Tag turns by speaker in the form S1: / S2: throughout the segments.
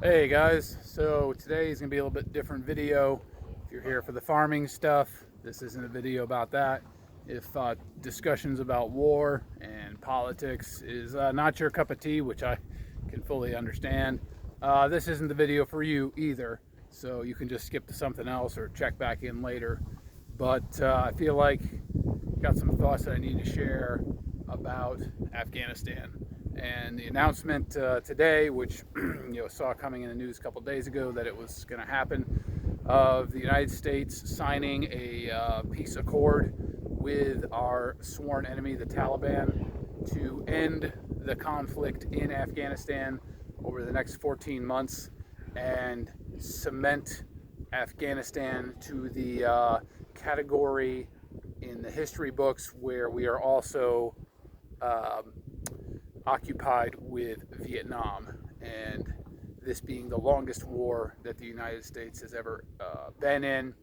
S1: Hey guys, so today is going to be a little bit different video. If you're here for the farming stuff, this isn't a video about that. If discussions about war and politics is not your cup of tea, which I can fully understand, this isn't the video for you either. So you can just skip to something else or check back in later. But I feel like I've got some thoughts that I need to share about Afghanistan. And the announcement today, which saw coming in the news a couple days ago that it was going to happen, of the United States signing a peace accord with our sworn enemy, the Taliban, to end the conflict in Afghanistan over the next 14 months and cement Afghanistan to the category in the history books where we are also occupied with Vietnam, and this being the longest war that the United States has ever been in.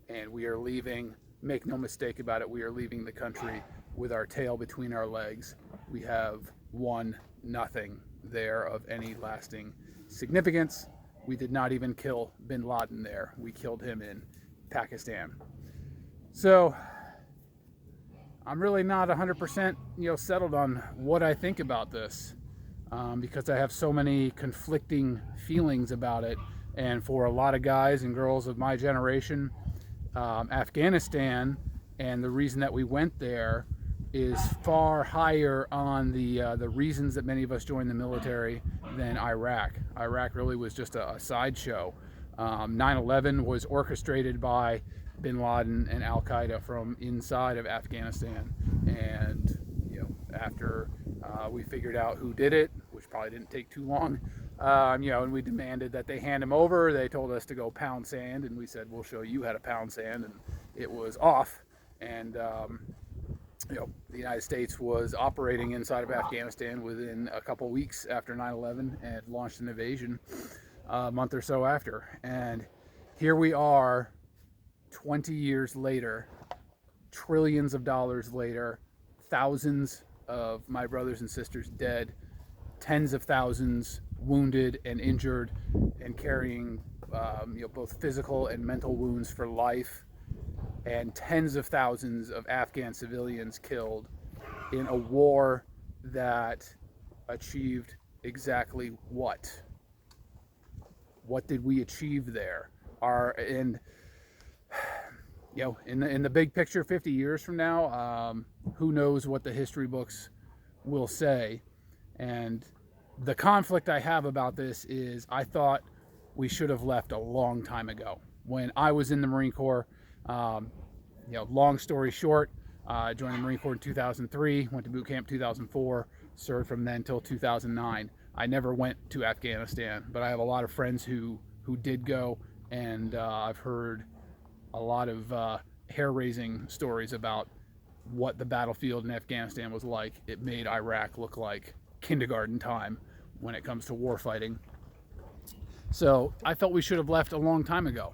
S1: And we are leaving, make no mistake about it, we are leaving the country with our tail between our legs. We have won nothing there of any lasting significance. We did not even kill bin Laden there. We killed him in Pakistan. So I'm really not 100% settled on what I think about this, because I have so many conflicting feelings about it. And for a lot of guys and girls of my generation, Afghanistan and the reason that we went there is far higher on the reasons that many of us joined the military than Iraq. Iraq really was just a sideshow. 9/11 was orchestrated by bin Laden and Al Qaeda from inside of Afghanistan, and after we figured out who did it, which probably didn't take too long, and we demanded that they hand him over. They told us to go pound sand, and we said we'll show you how to pound sand, and it was off. And the United States was operating inside of Afghanistan within a couple weeks after 9/11 and launched an invasion a month or so after. And here we are 20 years later, trillions of dollars later, thousands of my brothers and sisters dead, tens of thousands wounded and injured, and carrying both physical and mental wounds for life, and tens of thousands of Afghan civilians killed in a war that achieved exactly what? What did we achieve there? In the big picture, 50 years from now, who knows what the history books will say. And the conflict I have about this is I thought we should have left a long time ago. When I was in the Marine Corps, long story short, I joined the Marine Corps in 2003, went to boot camp 2004, served from then till 2009. I never went to Afghanistan, but I have a lot of friends who did go, and I've heard a lot of hair-raising stories about what the battlefield in Afghanistan was like. It made Iraq look like kindergarten time when it comes to war fighting. So I felt we should have left a long time ago.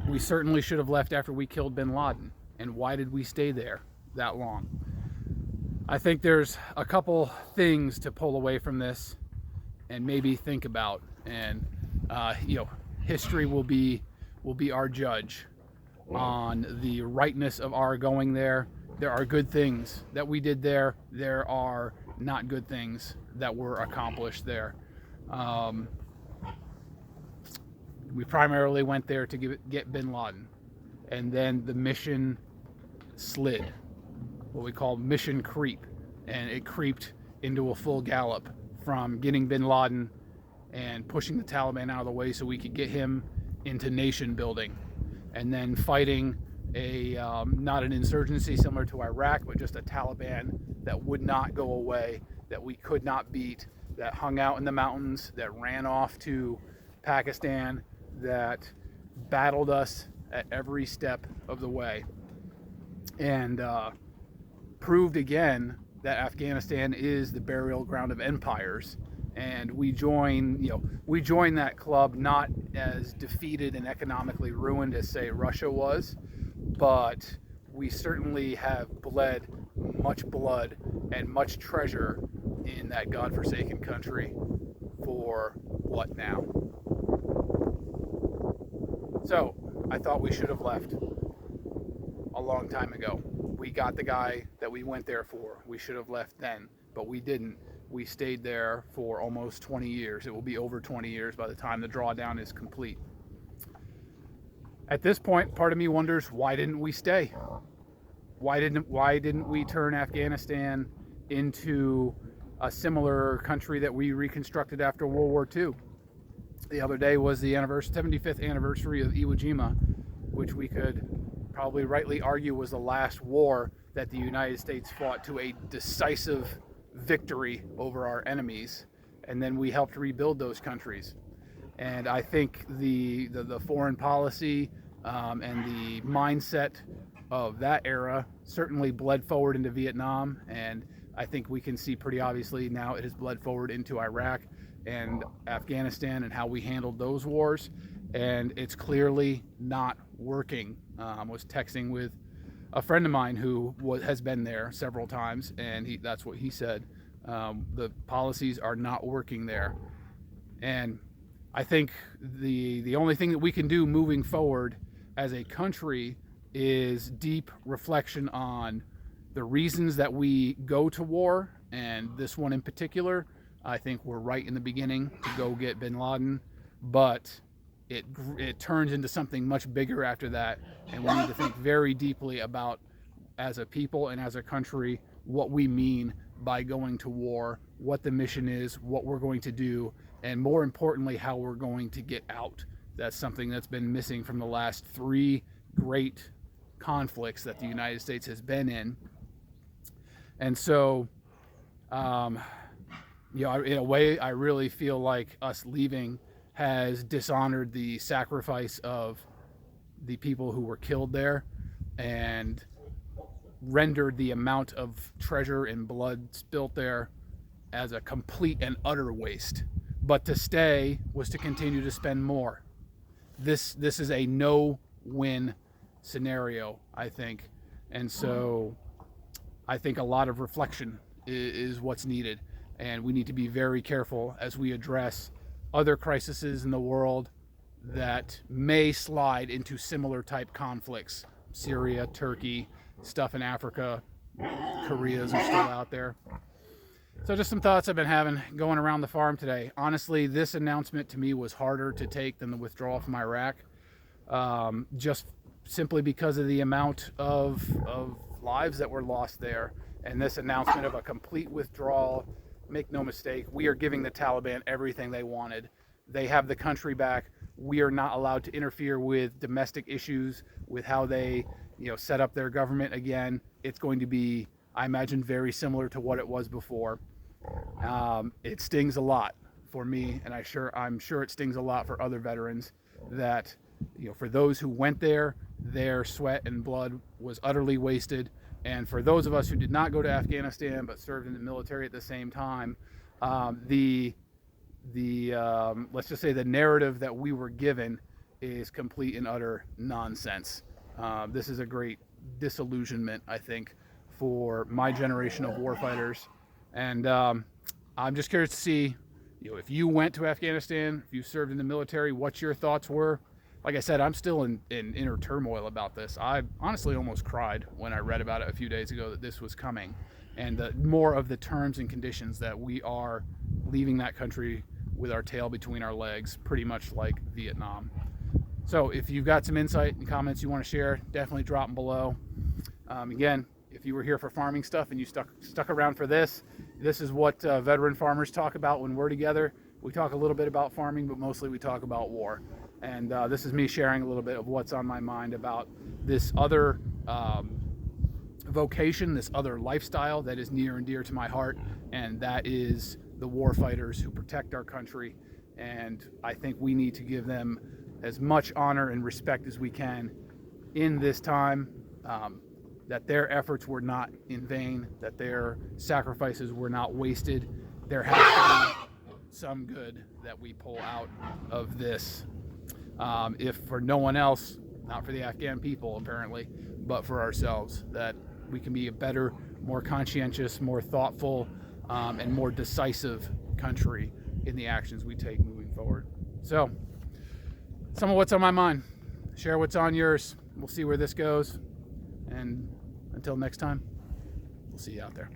S1: We certainly should have left after we killed bin Laden. And why did we stay there that long? I think there's a couple things to pull away from this and maybe think about. And history will be our judge on the rightness of our going there. There are good things that we did there. There are not good things that were accomplished there. We primarily went there to get bin Laden, and then the mission slid, what we call mission creep, and it creeped into a full gallop from getting bin Laden and pushing the Taliban out of the way so we could get him into nation building, and then fighting not an insurgency similar to Iraq, but just a Taliban that would not go away, that we could not beat, that hung out in the mountains, that ran off to Pakistan, that battled us at every step of the way, and proved again that Afghanistan is the burial ground of empires. And we join that club not as defeated and economically ruined as, say, Russia was, but we certainly have bled much blood and much treasure in that godforsaken country for what now? So I thought we should have left a long time ago. We got the guy that we went there for. We should have left then, but we didn't. We stayed there for almost 20 years. It will be over 20 years by the time the drawdown is complete. At this point, part of me wonders, why didn't we stay? Why didn't we turn Afghanistan into a similar country that we reconstructed after World War II? The other day was the 75th anniversary of Iwo Jima, which we could probably rightly argue was the last war that the United States fought to a decisive victory over our enemies, and then we helped rebuild those countries. And I think the foreign policy and the mindset of that era certainly bled forward into Vietnam, and I think we can see pretty obviously now it has bled forward into Iraq and Afghanistan and how we handled those wars, and it's clearly not working. I was texting with a friend of mine who has been there several times, and that's what he said. The policies are not working there, and I think the only thing that we can do moving forward as a country is deep reflection on the reasons that we go to war, and this one in particular. I think we're right in the beginning to go get bin Laden, but it turns into something much bigger after that, and we need to think very deeply about, as a people and as a country, what we mean by going to war, what the mission is, what we're going to do, and more importantly, how we're going to get out. That's something that's been missing from the last 3 great conflicts that the United States has been in. And so, in a way, I really feel like us leaving has dishonored the sacrifice of the people who were killed there and rendered the amount of treasure and blood spilt there as a complete and utter waste. But to stay was to continue to spend more. This is a no-win scenario, I think. And so I think a lot of reflection is what's needed. And we need to be very careful as we address other crises in the world that may slide into similar type conflicts. Syria, Turkey, stuff in Africa, Koreas are still out there. So just some thoughts I've been having going around the farm today. Honestly, this announcement to me was harder to take than the withdrawal from Iraq, just simply because of the amount of lives that were lost there. And this announcement of a complete withdrawal, make no mistake, we are giving the Taliban everything they wanted. They have the country back. We are not allowed to interfere with domestic issues, with how they, set up their government again. It's going to be, I imagine, very similar to what it was before. It stings a lot for me, and I'm sure it stings a lot for other veterans that, for those who went there, their sweat and blood was utterly wasted. And for those of us who did not go to Afghanistan but served in the military at the same time, let's just say the narrative that we were given is complete and utter nonsense. This is a great disillusionment, I think, for my generation of warfighters. And I'm just curious to see, if you went to Afghanistan, if you served in the military, what your thoughts were. Like I said, I'm still in inner turmoil about this. I honestly almost cried when I read about it a few days ago that this was coming, and more of the terms and conditions that we are leaving that country with our tail between our legs, pretty much like Vietnam. So if you've got some insight and comments you want to share, definitely drop them below. Again, if you were here for farming stuff and you stuck around for this is what veteran farmers talk about when we're together. We talk a little bit about farming, but mostly we talk about war. And this is me sharing a little bit of what's on my mind about this other vocation, this other lifestyle that is near and dear to my heart, and that is the war fighters who protect our country. And I think we need to give them as much honor and respect as we can in this time, that their efforts were not in vain, that their sacrifices were not wasted. There has to be some good that we pull out of this. If for no one else, not for the Afghan people apparently, but for ourselves, that we can be a better, more conscientious, more thoughtful, and more decisive country in the actions we take moving forward. So, some of what's on my mind. share what's on yours. We'll see where this goes. And until next time, we'll see you out there.